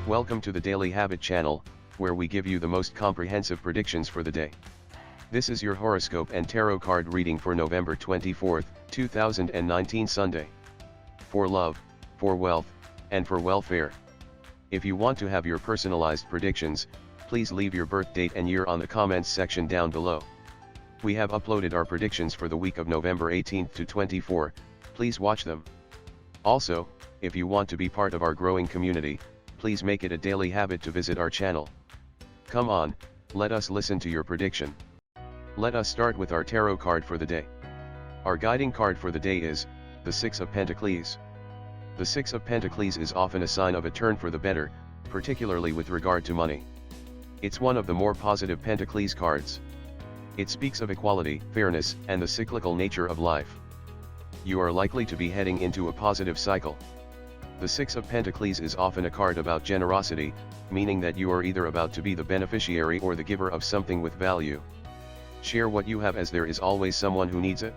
Welcome to the Daily Habit channel, where we give you the most comprehensive predictions for the day. This is your horoscope and tarot card reading for November 24, 2019 Sunday. For love, for wealth, and for welfare. If you want to have your personalized predictions, please leave your birth date and year on the comments section down below. We have uploaded our predictions for the week of November 18 to 24, please watch them. Also, if you want to be part of our growing community, please make it a daily habit to visit our channel. Come on, let us listen to your prediction. Let us start with our tarot card for the day. Our guiding card for the day is the Six of Pentacles. The Six of Pentacles is often a sign of a turn for the better, particularly with regard to money. It's one of the more positive Pentacles cards. It speaks of equality, fairness, and the cyclical nature of life. You are likely to be heading into a positive cycle. The Six of Pentacles is often a card about generosity, meaning that you are either about to be the beneficiary or the giver of something with value. Share what you have, as there is always someone who needs it.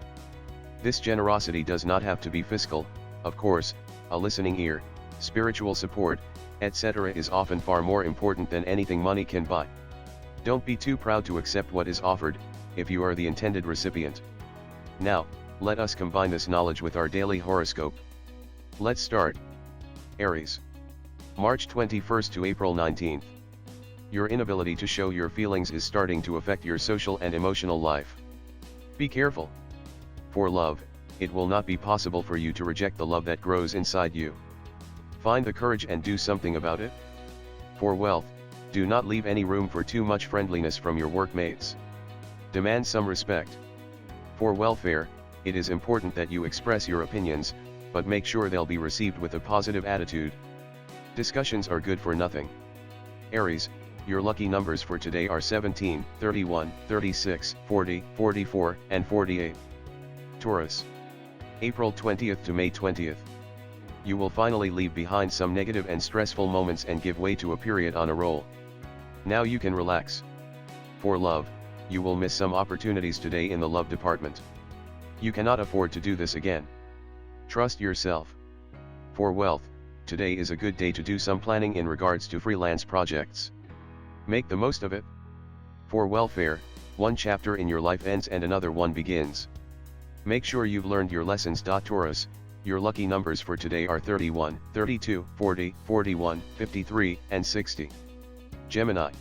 This generosity does not have to be fiscal, of course. A listening ear, spiritual support, etc. is often far more important than anything money can buy. Don't be too proud to accept what is offered, if you are the intended recipient. Now, let us combine this knowledge with our daily horoscope. Let's start. Aries. March 21st to April 19th. Your inability to show your feelings is starting to affect your social and emotional life. Be careful. For love, it will not be possible for you to reject the love that grows inside you. Find the courage and do something about it. For wealth, do not leave any room for too much friendliness from your workmates. Demand some respect. For welfare, it is important that you express your opinions, but make sure they'll be received with a positive attitude. Discussions are good for nothing. Aries, your lucky numbers for today are 17, 31, 36, 40, 44, and 48. Taurus. April 20th to May 20th. You will finally leave behind some negative and stressful moments and give way to a period on a roll. Now you can relax. For love, you will miss some opportunities today in the love department. You cannot afford to do this again. Trust yourself. For wealth, today is a good day to do some planning in regards to freelance projects. Make the most of it. For welfare, one chapter in your life ends and another one begins. Make sure you've learned your lessons. Taurus, your lucky numbers for today are 31, 32, 40, 41, 53, and 60. Gemini.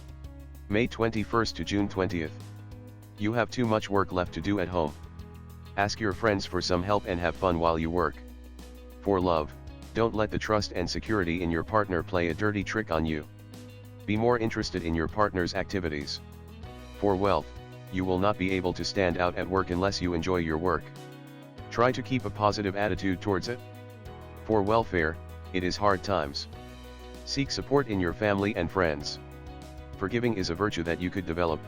May 21st to June 20th. You have too much work left to do at home. Ask your friends for some help and have fun while you work. For love, don't let the trust and security in your partner play a dirty trick on you. Be more interested in your partner's activities. For wealth, you will not be able to stand out at work unless you enjoy your work. Try to keep a positive attitude towards it. For welfare, it is hard times. Seek support in your family and friends. Forgiving is a virtue that you could develop.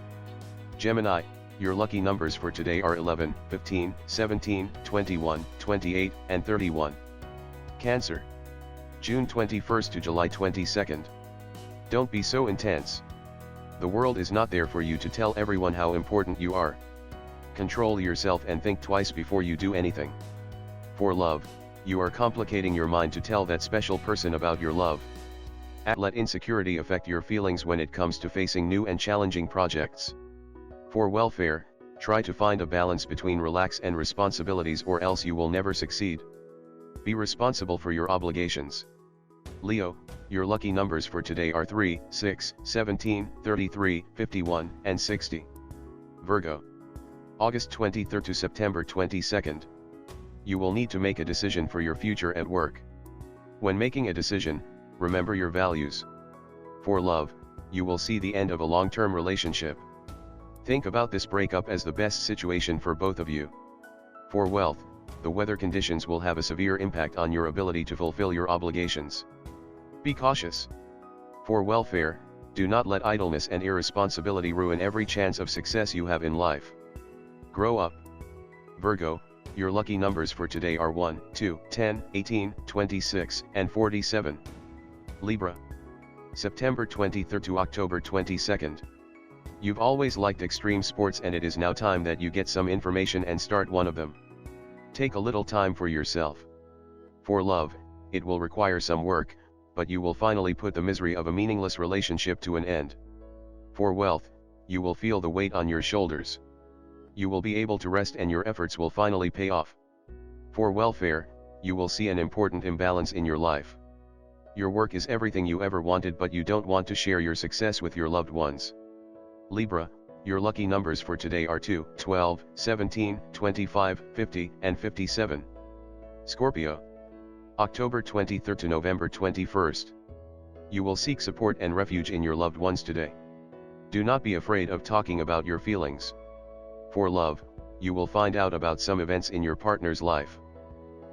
Gemini, your lucky numbers for today are 11, 15, 17, 21, 28, and 31. Cancer. June 21st to July 22nd. Don't be so intense. The world is not there for you to tell everyone how important you are. Control yourself and think twice before you do anything. For love, you are complicating your mind to tell that special person about your love. Let insecurity affect your feelings when it comes to facing new and challenging projects. For welfare, try to find a balance between relax and responsibilities, or else you will never succeed. Be responsible for your obligations. Leo, your lucky numbers for today are 3, 6, 17, 33, 51, and 60. Virgo. August 23rd to September 22nd. You will need to make a decision for your future at work. When making a decision, remember your values. For love, you will see the end of a long-term relationship. Think about this breakup as the best situation for both of you. For wealth, the weather conditions will have a severe impact on your ability to fulfill your obligations. Be cautious. For welfare, do not let idleness and irresponsibility ruin every chance of success you have in life. Grow up. Virgo, your lucky numbers for today are 1, 2, 10, 18, 26, and 47. Libra. September 23rd to October 22nd. You've always liked extreme sports, and it is now time that you get some information and start one of them. Take a little time for yourself. For love, it will require some work, but you will finally put the misery of a meaningless relationship to an end. For wealth, you will feel the weight on your shoulders. You will be able to rest and your efforts will finally pay off. For welfare, you will see an important imbalance in your life. Your work is everything you ever wanted, but you don't want to share your success with your loved ones. Libra, your lucky numbers for today are 2, 12, 17, 25, 50, and 57. Scorpio, October 23rd to November 21st. You will seek support and refuge in your loved ones today. Do not be afraid of talking about your feelings. For love, you will find out about some events in your partner's life.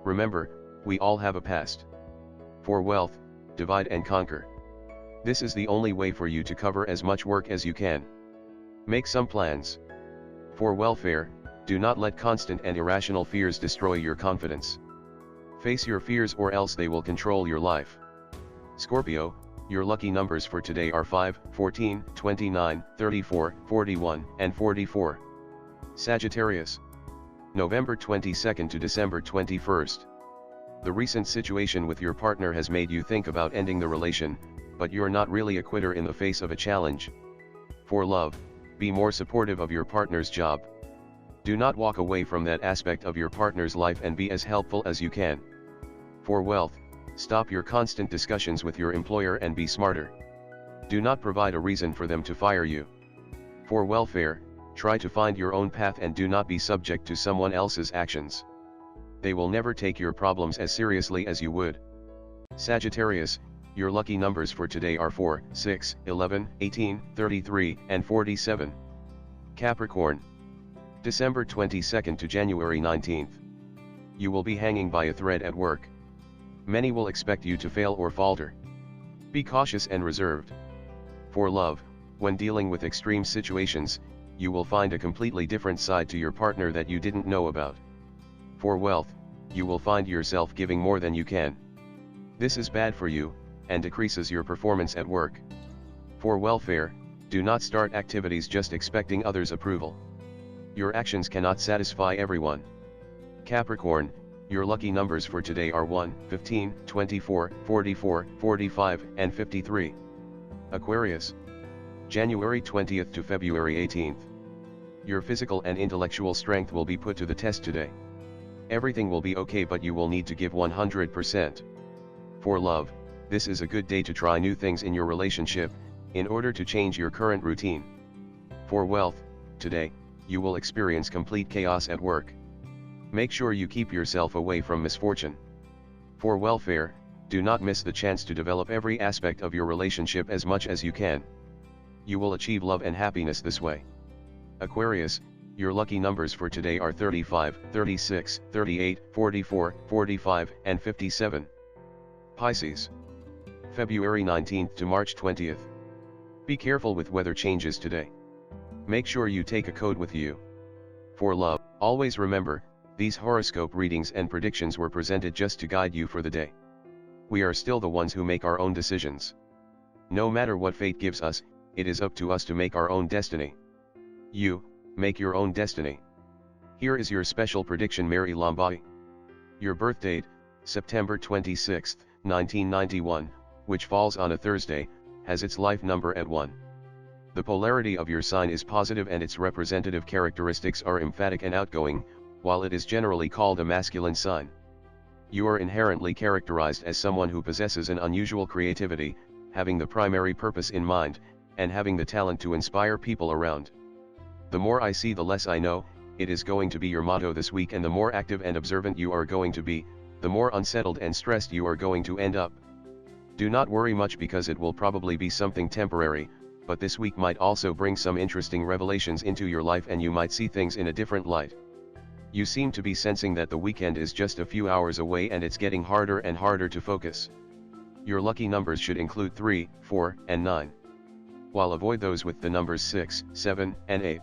Remember, we all have a past. For wealth, divide and conquer. This is the only way for you to cover as much work as you can. Make some plans. For welfare, do not let constant and irrational fears destroy your confidence. Face your fears or else they will control your life. Scorpio, your lucky numbers for today are 5, 14, 29, 34, 41, and 44. Sagittarius, November 22nd to December 21st. The recent situation with your partner has made you think about ending the relation, but you're not really a quitter in the face of a challenge. For love, be more supportive of your partner's job. Do not walk away from that aspect of your partner's life and be as helpful as you can. For wealth, stop your constant discussions with your employer and be smarter. Do not provide a reason for them to fire you. For welfare, try to find your own path and do not be subject to someone else's actions. They will never take your problems as seriously as you would. Sagittarius, your lucky numbers for today are 4, 6, 11, 18, 33, and 47. Capricorn, December 22nd to January 19th. You will be hanging by a thread at work. Many will expect you to fail or falter. Be cautious and reserved. For love, when dealing with extreme situations, you will find a completely different side to your partner that you didn't know about. For wealth, you will find yourself giving more than you can. This is bad for you, and decreases your performance at work. For welfare, do not start activities just expecting others' approval. Your actions cannot satisfy everyone. Capricorn, your lucky numbers for today are 1, 15, 24, 44, 45, and 53. Aquarius, January 20th to February 18th. Your physical and intellectual strength will be put to the test today. Everything will be okay, but you will need to give 100%. For love, this is a good day to try new things in your relationship, in order to change your current routine. For wealth, today, you will experience complete chaos at work. Make sure you keep yourself away from misfortune. For welfare, do not miss the chance to develop every aspect of your relationship as much as you can. You will achieve love and happiness this way. Aquarius, your lucky numbers for today are 35, 36, 38, 44, 45, and 57. Pisces, February 19th to March 20th. Be careful with weather changes today. Make sure you take a coat with you. For love, always remember, these horoscope readings and predictions were presented just to guide you for the day. We are still the ones who make our own decisions. No matter what fate gives us, it is up to us to make our own destiny. You, make your own destiny. Here is your special prediction, Mary Lambai. Your birth date, September 26, 1991, which falls on a Thursday, has its life number at 1. The polarity of your sign is positive and its representative characteristics are emphatic and outgoing, while it is generally called a masculine sign. You are inherently characterized as someone who possesses an unusual creativity, having the primary purpose in mind, and having the talent to inspire people around. The more I see, the less I know, it is going to be your motto this week, and the more active and observant you are going to be, the more unsettled and stressed you are going to end up. Do not worry much because it will probably be something temporary, but this week might also bring some interesting revelations into your life and you might see things in a different light. You seem to be sensing that the weekend is just a few hours away and it's getting harder and harder to focus. Your lucky numbers should include 3, 4, and 9. While avoid those with the numbers 6, 7, and 8.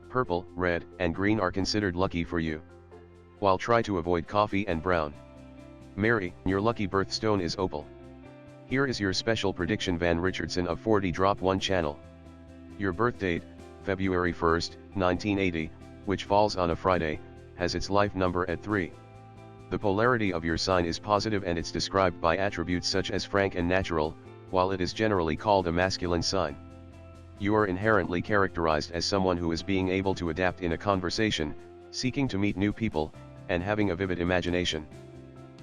Purple, red, and green are considered lucky for you. While try to avoid coffee and brown. Mary, your lucky birthstone is opal. Here is your special prediction, Van Richardson of 40 Drop 1 channel. Your birth date, February 1st, 1980, which falls on a Friday, has its life number at 3. The polarity of your sign is positive and it's described by attributes such as frank and natural, while it is generally called a masculine sign. You are inherently characterized as someone who is being able to adapt in a conversation, seeking to meet new people, and having a vivid imagination.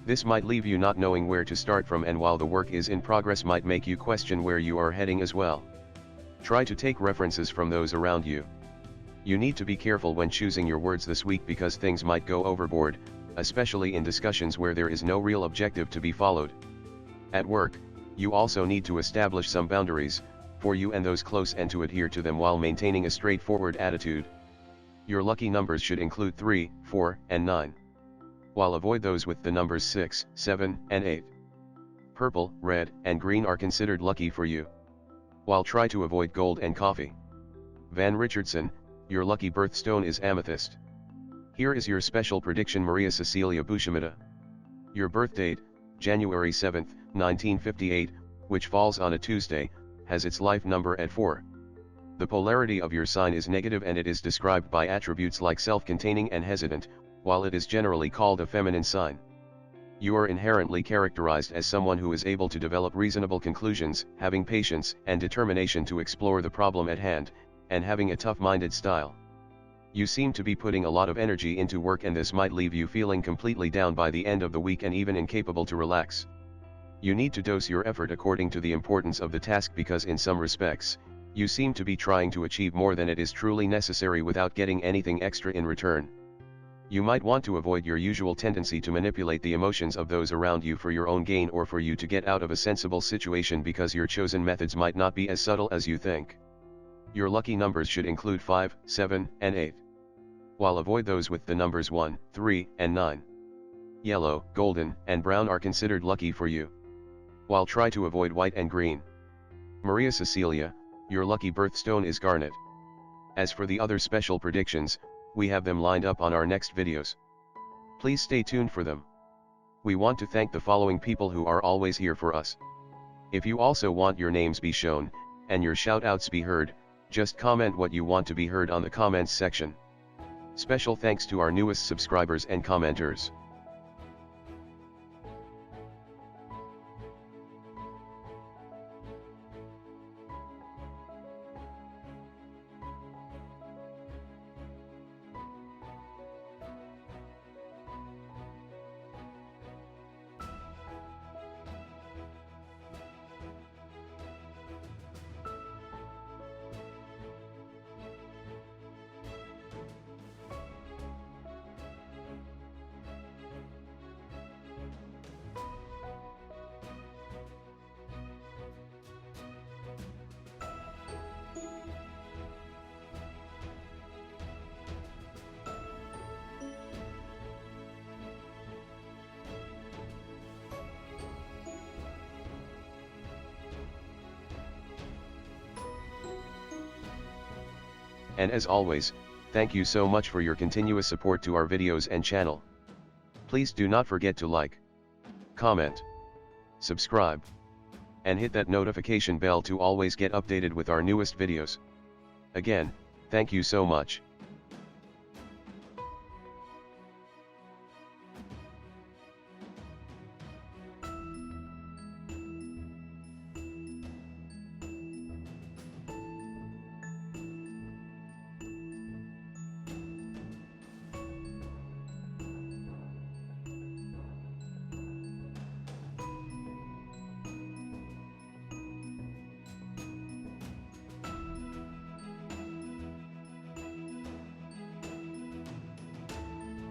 This might leave you not knowing where to start from, and while the work is in progress might make you question where you are heading as well. Try to take references from those around you. You need to be careful when choosing your words this week because things might go overboard, especially in discussions where there is no real objective to be followed. At work, you also need to establish some boundaries, for you and those close, and to adhere to them while maintaining a straightforward attitude. Your lucky numbers should include 3, 4, and 9. While avoid those with the numbers 6, 7, and 8. Purple, red, and green are considered lucky for you. While try to avoid gold and coffee. Van Richardson, your lucky birthstone is amethyst. Here is your special prediction. Maria Cecilia Buscemida. Your birth date, January 7, 1958, which falls on a Tuesday, has its life number at 4. The polarity of your sign is negative and it is described by attributes like self-containing and hesitant, while it is generally called a feminine sign. You are inherently characterized as someone who is able to develop reasonable conclusions, having patience and determination to explore the problem at hand, and having a tough-minded style. You seem to be putting a lot of energy into work, and this might leave you feeling completely down by the end of the week and even incapable to relax. You need to dose your effort according to the importance of the task because in some respects, you seem to be trying to achieve more than it is truly necessary without getting anything extra in return. You might want to avoid your usual tendency to manipulate the emotions of those around you for your own gain or for you to get out of a sensible situation because your chosen methods might not be as subtle as you think. Your lucky numbers should include 5, 7, and 8. While avoid those with the numbers 1, 3, and 9. Yellow, golden, and brown are considered lucky for you. While try to avoid white and green. Maria Cecilia, your lucky birthstone is garnet. As for the other special predictions, we have them lined up on our next videos. Please stay tuned for them. We want to thank the following people who are always here for us. If you also want your names be shown, and your shout-outs be heard, just comment what you want to be heard on the comments section. Special thanks to our newest subscribers and commenters. And as always, thank you so much for your continuous support to our videos and channel. Please do not forget to like, comment, subscribe, and hit that notification bell to always get updated with our newest videos. Again, thank you so much.